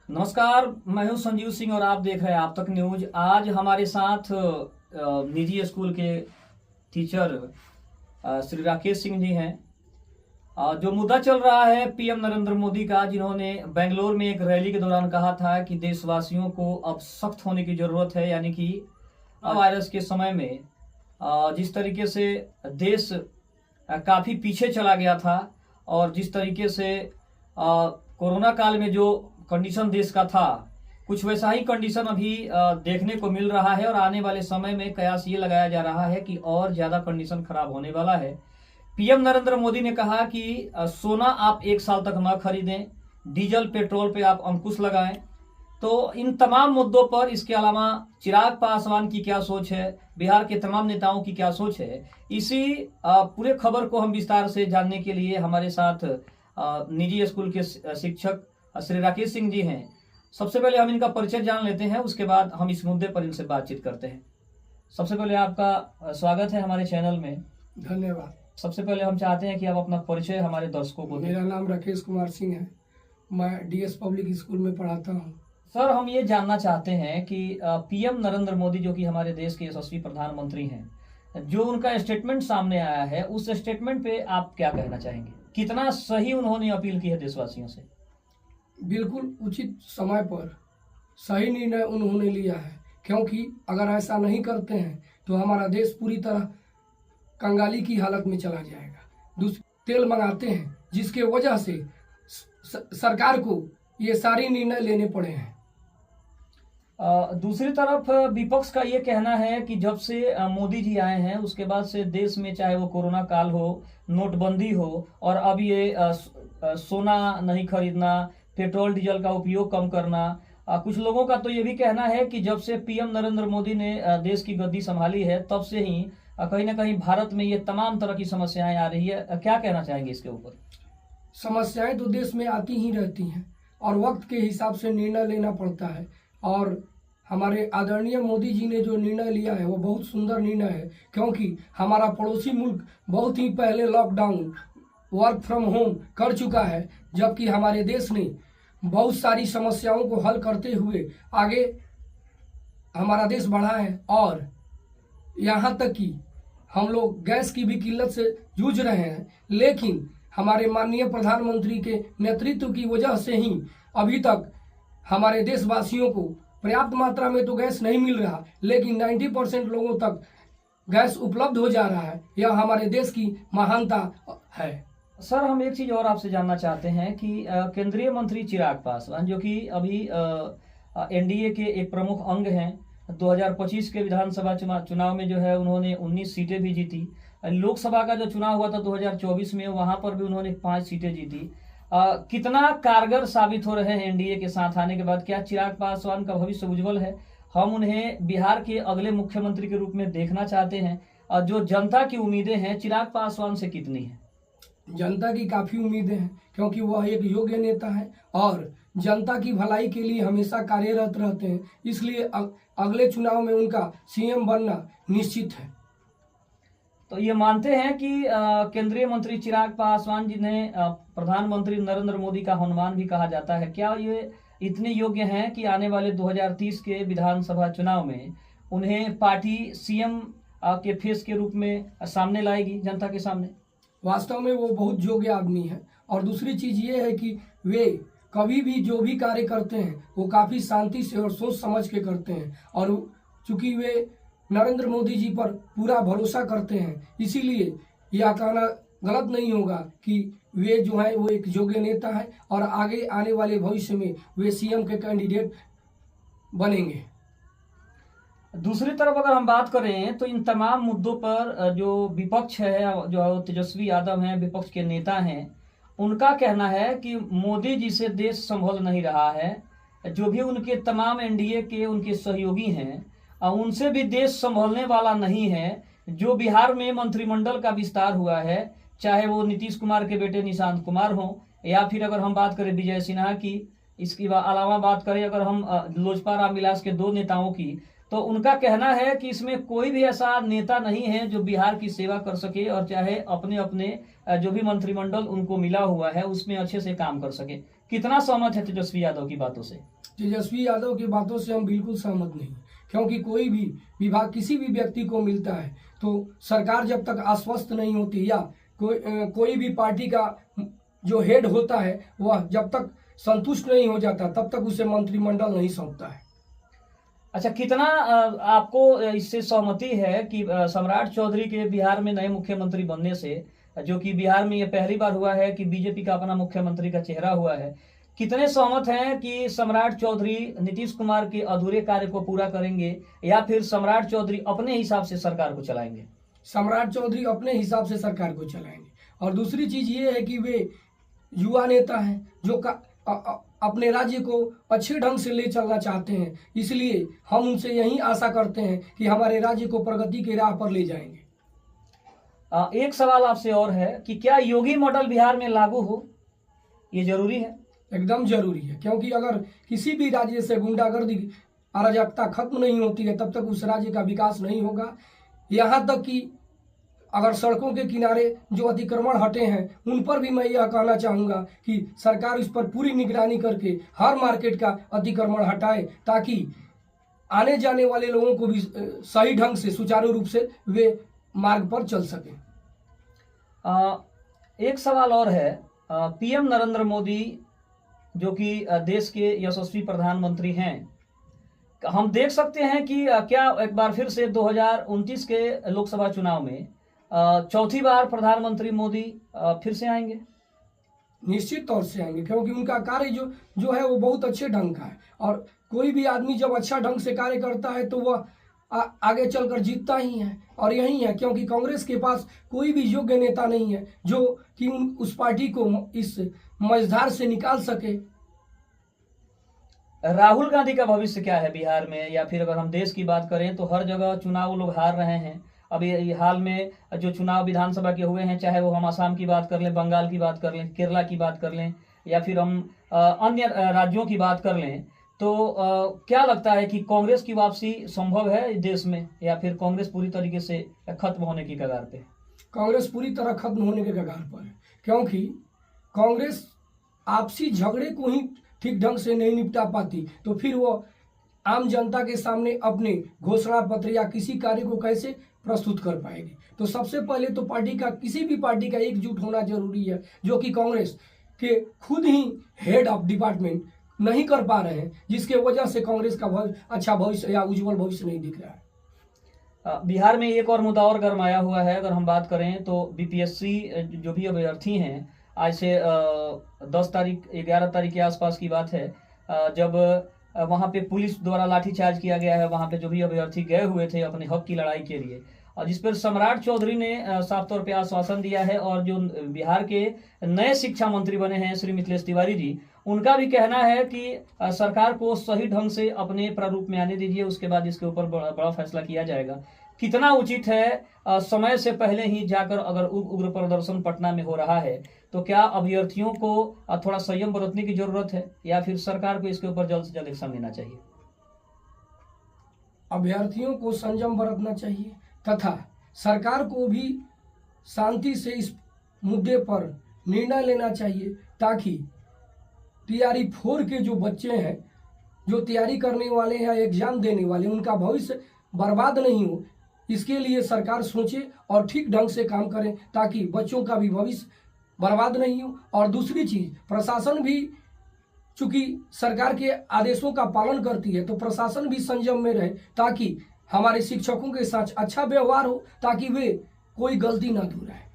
नमस्कार, मैं हूं संजीव सिंह और आप देख रहे हैं आप तक न्यूज। आज हमारे साथ निजी स्कूल के टीचर श्री राकेश सिंह जी हैं। जो मुद्दा चल रहा है पीएम नरेंद्र मोदी का, जिन्होंने बेंगलोर में एक रैली के दौरान कहा था कि देशवासियों को अब सख्त होने की जरूरत है, यानी कि वायरस के समय में जिस तरीके से देश काफी पीछे चला गया था और जिस तरीके से कोरोना काल में जो कंडीशन देश का था, कुछ वैसा ही कंडीशन अभी देखने को मिल रहा है और आने वाले समय में कयास ये लगाया जा रहा है कि और ज्यादा कंडीशन खराब होने वाला है। पीएम नरेंद्र मोदी ने कहा कि सोना आप 1 साल तक न खरीदें, डीजल पेट्रोल पे आप अंकुश लगाएं। तो इन तमाम मुद्दों पर, इसके अलावा चिराग पासवान की क्या सोच है, बिहार के तमाम नेताओं की क्या सोच है, इसी पूरे खबर को हम विस्तार से जानने के लिए हमारे साथ निजी स्कूल के शिक्षक श्री राकेश सिंह जी हैं। सबसे पहले हम इनका परिचय जान लेते हैं, उसके बाद हम इस मुद्दे पर इनसे बातचीत करते हैं। सबसे पहले आपका स्वागत है हमारे चैनल में। धन्यवाद। सबसे पहले हम चाहते हैं कि आप अपना परिचय हमारे दर्शकों को दें। मेरा नाम राकेश कुमार सिंह है, मैं डीएस पब्लिक स्कूल में पढ़ाता हूँ। सर, हम ये जानना चाहते हैं कि पीएम नरेंद्र मोदी जो कि हमारे देश के यशस्वी प्रधानमंत्री हैं, जो उनका स्टेटमेंट सामने आया है, उस स्टेटमेंट पे आप क्या कहना चाहेंगे? कितना सही उन्होंने अपील की है देशवासियों से? बिल्कुल उचित समय पर सही निर्णय उन्होंने लिया है, क्योंकि अगर ऐसा नहीं करते हैं तो हमारा देश पूरी तरह कंगाली की हालत में चला जाएगा। तेल मंगाते हैं, जिसके वजह से सरकार को ये सारे निर्णय लेने पड़े हैं। दूसरी तरफ विपक्ष का ये कहना है कि जब से मोदी जी आए हैं उसके बाद से देश में, चाहे वो कोरोना काल हो, नोटबंदी हो, और अब ये सोना नहीं खरीदना, पेट्रोल डीजल का उपयोग कम करना, कुछ लोगों का तो ये भी कहना है कि जब से पीएम नरेंद्र मोदी ने देश की गद्दी संभाली है तब से ही कहीं ना कहीं भारत में ये तमाम तरह की समस्याएं आ रही है। क्या कहना चाहेंगे इसके ऊपर? समस्याएं तो देश में आती ही रहती हैं और वक्त के हिसाब से निर्णय लेना पड़ता है, और हमारे आदरणीय मोदी जी ने जो निर्णय लिया है वो बहुत सुंदर निर्णय है, क्योंकि हमारा पड़ोसी मुल्क बहुत ही पहले लॉकडाउन, वर्क फ्रॉम होम कर चुका है, जबकि हमारे देश ने बहुत सारी समस्याओं को हल करते हुए आगे हमारा देश बढ़ा है। और यहाँ तक कि हम लोग गैस की भी किल्लत से जूझ रहे हैं, लेकिन हमारे माननीय प्रधानमंत्री के नेतृत्व की वजह से ही अभी तक हमारे देशवासियों को पर्याप्त मात्रा में तो गैस नहीं मिल रहा, लेकिन 90% लोगों तक गैस उपलब्ध हो जा रहा है। यह हमारे देश की महानता है। सर, हम एक चीज और आपसे जानना चाहते हैं कि केंद्रीय मंत्री चिराग पासवान, जो कि अभी एनडीए के एक प्रमुख अंग हैं, 2025 के विधानसभा चुनाव में जो है उन्होंने 19 सीटें भी जीती। लोकसभा का जो चुनाव हुआ था 2024 में, वहां पर भी उन्होंने 5 सीटें जीती। कितना कारगर साबित हो रहे हैं एनडीए के साथ आने के बाद? क्या चिराग पासवान का भविष्य उज्जवल है? हम उन्हें बिहार के अगले मुख्यमंत्री के रूप में देखना चाहते हैं। जो जनता की उम्मीदें हैं चिराग पासवान से कितनी है? जनता की काफी उम्मीदें हैं, क्योंकि वह एक योग्य नेता है और जनता की भलाई के लिए हमेशा कार्यरत रहते हैं, इसलिए अगले चुनाव में उनका सीएम बनना निश्चित है। तो ये मानते हैं कि केंद्रीय मंत्री चिराग पासवान, जिन्हें प्रधानमंत्री नरेंद्र मोदी का हनुमान भी कहा जाता है, क्या ये इतने योग्य हैं कि आने वाले 2030 के विधानसभा चुनाव में उन्हें पार्टी सीएम के फेस के रूप में सामने लाएगी जनता के सामने? वास्तव में वो बहुत योग्य आदमी है, और दूसरी चीज ये है कि वे कभी भी जो भी कार्य करते हैं वो काफी शांति से और सोच समझ के करते हैं, और चूंकि वे नरेंद्र मोदी जी पर पूरा भरोसा करते हैं, इसीलिए यह कहना गलत नहीं होगा कि वे जो है वो एक योग्य नेता है और आगे आने वाले भविष्य में वे सीएम के कैंडिडेट बनेंगे। दूसरी तरफ अगर हम बात करें तो इन तमाम मुद्दों पर जो विपक्ष है, जो तेजस्वी यादव हैं, विपक्ष के नेता हैं, उनका कहना है कि मोदी जी से देश संभल नहीं रहा है। जो भी उनके तमाम एनडीए के उनके सहयोगी हैं, उनसे भी देश संभलने वाला नहीं है। जो बिहार में मंत्रिमंडल का विस्तार हुआ है, चाहे वो नीतीश कुमार के बेटे निशांत कुमार हों, या फिर अगर हम बात करें विजय सिन्हा की, इसके अलावा बात करें अगर हम लोजपा रामविलास के 2 नेताओं की, तो उनका कहना है कि इसमें कोई भी ऐसा नेता नहीं है जो बिहार की सेवा कर सके और चाहे अपने अपने जो भी मंत्रिमंडल उनको मिला हुआ है उसमें अच्छे से काम कर सके। कितना सहमत है तेजस्वी यादव की बातों से? तेजस्वी यादव की बातों से हम बिल्कुल सहमत नहीं, क्योंकि कोई भी विभाग किसी भी व्यक्ति को मिलता है तो सरकार जब तक आश्वस्त नहीं होती या कोई भी पार्टी का जो हेड होता है वह जब तक संतुष्ट नहीं हो जाता तब तक उसे मंत्रिमंडल नहीं सौंपता है। अच्छा, कितना आपको इससे सहमति है कि सम्राट चौधरी के बिहार में नए मुख्यमंत्री बनने से, जो कि बिहार में ये पहली बार हुआ है कि बीजेपी का अपना मुख्यमंत्री का चेहरा हुआ है, कितने सहमत हैं कि सम्राट चौधरी नीतीश कुमार के अधूरे कार्य को पूरा करेंगे या फिर सम्राट चौधरी अपने हिसाब से सरकार को चलाएंगे? सम्राट चौधरी अपने हिसाब से सरकार को चलाएंगे। और दूसरी चीज ये है कि वे युवा नेता हैं जो अपने राज्य को अच्छे ढंग से ले चलना चाहते हैं, इसलिए हम उनसे यही आशा करते हैं कि हमारे राज्य को प्रगति के राह पर ले जाएंगे। एक सवाल आपसे और है कि क्या योगी मॉडल बिहार में लागू हो, ये जरूरी है? एकदम जरूरी है, क्योंकि अगर किसी भी राज्य से गुंडागर्दी अराजकता खत्म नहीं होती है तब तक उस राज्य का विकास नहीं होगा। यहाँ तक कि अगर सड़कों के किनारे जो अतिक्रमण हटे हैं उन पर भी मैं यह कहना चाहूँगा कि सरकार इस पर पूरी निगरानी करके हर मार्केट का अतिक्रमण हटाए, ताकि आने जाने वाले लोगों को भी सही ढंग से सुचारू रूप से वे मार्ग पर चल सकें। एक सवाल और है, पीएम नरेंद्र मोदी जो कि देश के यशस्वी प्रधानमंत्री हैं, हम देख सकते हैं कि क्या एक बार फिर से 2029 के लोकसभा चुनाव में चौथी बार प्रधानमंत्री मोदी फिर से आएंगे? निश्चित तौर से आएंगे, क्योंकि उनका कार्य जो है वो बहुत अच्छे ढंग का है, और कोई भी आदमी जब अच्छा ढंग से कार्य करता है तो वह आगे चलकर जीतता ही है। और यही है क्योंकि कांग्रेस के पास कोई भी योग्य नेता नहीं है जो कि उस पार्टी को इस मझधार से निकाल सके। राहुल गांधी का भविष्य क्या है बिहार में, या फिर अगर हम देश की बात करें तो हर जगह चुनाव लोग हार रहे हैं। अभी हाल में जो चुनाव विधानसभा के हुए हैं, चाहे वो हम असम की बात कर लें, बंगाल की बात कर लें, केरला की बात कर लें, या फिर हम अन्य राज्यों की बात कर लें, तो क्या लगता है कि कांग्रेस की वापसी संभव है देश में, या फिर कांग्रेस पूरी तरीके से खत्म होने की कगार पे? कांग्रेस पूरी तरह खत्म होने के कगार पर है, क्योंकि कांग्रेस आपसी झगड़े को ही ठीक ढंग से नहीं निपटा पाती तो फिर वो आम जनता के सामने अपने घोषणा पत्र या किसी कार्य को कैसे प्रस्तुत कर पाएगी। तो सबसे पहले तो किसी भी पार्टी का एकजुट होना जरूरी है, जो कि कांग्रेस के खुद ही हेड ऑफ डिपार्टमेंट नहीं कर पा रहे हैं, जिसके वजह से कांग्रेस का अच्छा भविष्य या उज्जवल भविष्य नहीं दिख रहा है। बिहार में एक और मुद्दा और गरमाया हुआ है। अगर हम बात करें तो बीपीएससी जो भी अभ्यर्थी हैं, आज से 10 तारीख 11 तारीख के आसपास की बात है, जब वहाँ पे पुलिस द्वारा लाठीचार्ज किया गया है, वहाँ पे जो भी अभ्यर्थी गए हुए थे अपने हक की लड़ाई के लिए, और जिस पर सम्राट चौधरी ने साफ तौर पे आश्वासन दिया है, और जो बिहार के नए शिक्षा मंत्री बने हैं श्री मिथिलेश तिवारी जी, उनका भी कहना है कि सरकार को सही ढंग से अपने प्रारूप में आने दीजिए, उसके बाद इसके ऊपर बड़ा फैसला किया जाएगा। कितना उचित है समय से पहले ही जाकर अगर उग्र प्रदर्शन पटना में हो रहा है तो क्या अभ्यर्थियों को थोड़ा संयम बरतने की जरूरत है, या फिर सरकार को इसके ऊपर जल्द से जल्द एक्शन लेना चाहिए? अभ्यर्थियों को संयम बरतना चाहिए तथा सरकार को भी शांति से इस मुद्दे पर निर्णय लेना चाहिए, ताकि तैयारी 4 के जो बच्चे हैं, जो तैयारी करने वाले हैं, एग्जाम देने वाले, उनका भविष्य बर्बाद नहीं हो। इसके लिए सरकार सोचे और ठीक ढंग से काम करे, ताकि बच्चों का भी भविष्य बर्बाद नहीं हो। और दूसरी चीज, प्रशासन भी चूंकि सरकार के आदेशों का पालन करती है तो प्रशासन भी संयम में रहे, ताकि हमारे शिक्षकों के साथ अच्छा व्यवहार हो, ताकि वे कोई गलती ना दोहराए।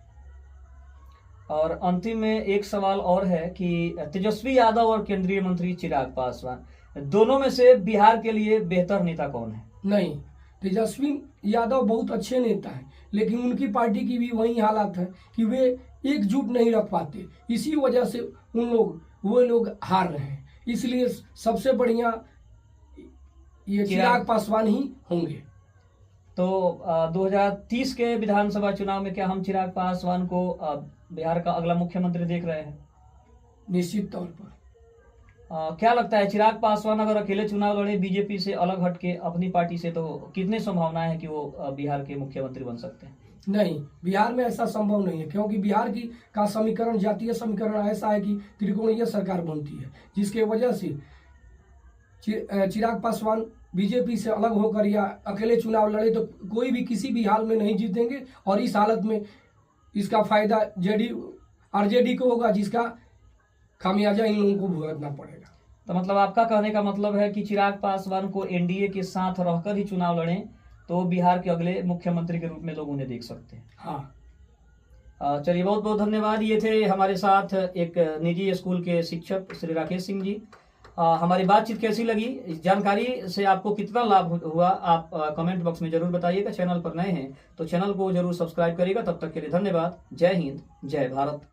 और अंतिम में एक सवाल और है कि तेजस्वी यादव और केंद्रीय मंत्री चिराग पासवान, दोनों में से बिहार के लिए बेहतर नेता कौन है? नहीं, तेजस्वी यादव बहुत अच्छे नेता हैं, लेकिन उनकी पार्टी की भी वही हालत है कि वे एकजुट नहीं रख पाते, इसी वजह से वो लोग हार रहे हैं। इसलिए सबसे बढ़िया ये चिराग पासवान ही होंगे। तो 2030 के विधानसभा चुनाव में क्या हम चिराग पासवान को बिहार का अगला मुख्यमंत्री देख रहे हैं? निश्चित तौर पर। क्या लगता है, चिराग पासवान अगर अकेले चुनाव लड़े बीजेपी से अलग हटके अपनी पार्टी से, तो कितनी संभावना है कि वो बिहार के मुख्यमंत्री बन सकते हैं? नहीं, बिहार में ऐसा संभव नहीं है, क्योंकि बिहार का समीकरण, जातीय समीकरण ऐसा है कि त्रिकोणीय सरकार बनती है, जिसके वजह से चिराग पासवान बीजेपी से अलग होकर या अकेले चुनाव लड़े तो कोई भी किसी भी हाल में नहीं जीतेंगे, और इस हालत में इसका फायदा आरजेडी को होगा, जिसका खामियाजा इन लोगों को भुगतना पड़ेगा। तो मतलब आपका कहने का मतलब है कि चिराग पासवान को एनडीए के साथ रहकर ही चुनाव लड़ें तो बिहार के अगले मुख्यमंत्री के रूप में लोग उन्हें देख सकते हैं। हाँ, चलिए, बहुत बहुत धन्यवाद। ये थे हमारे साथ एक निजी स्कूल के शिक्षक श्री राकेश सिंह जी। हमारी बातचीत कैसी लगी, इस जानकारी से आपको कितना लाभ हुआ, आप कमेंट बॉक्स में जरूर बताइएगा। चैनल पर नए हैं तो चैनल को जरूर सब्सक्राइब करिएगा। तब तक के लिए धन्यवाद। जय हिंद, जय भारत।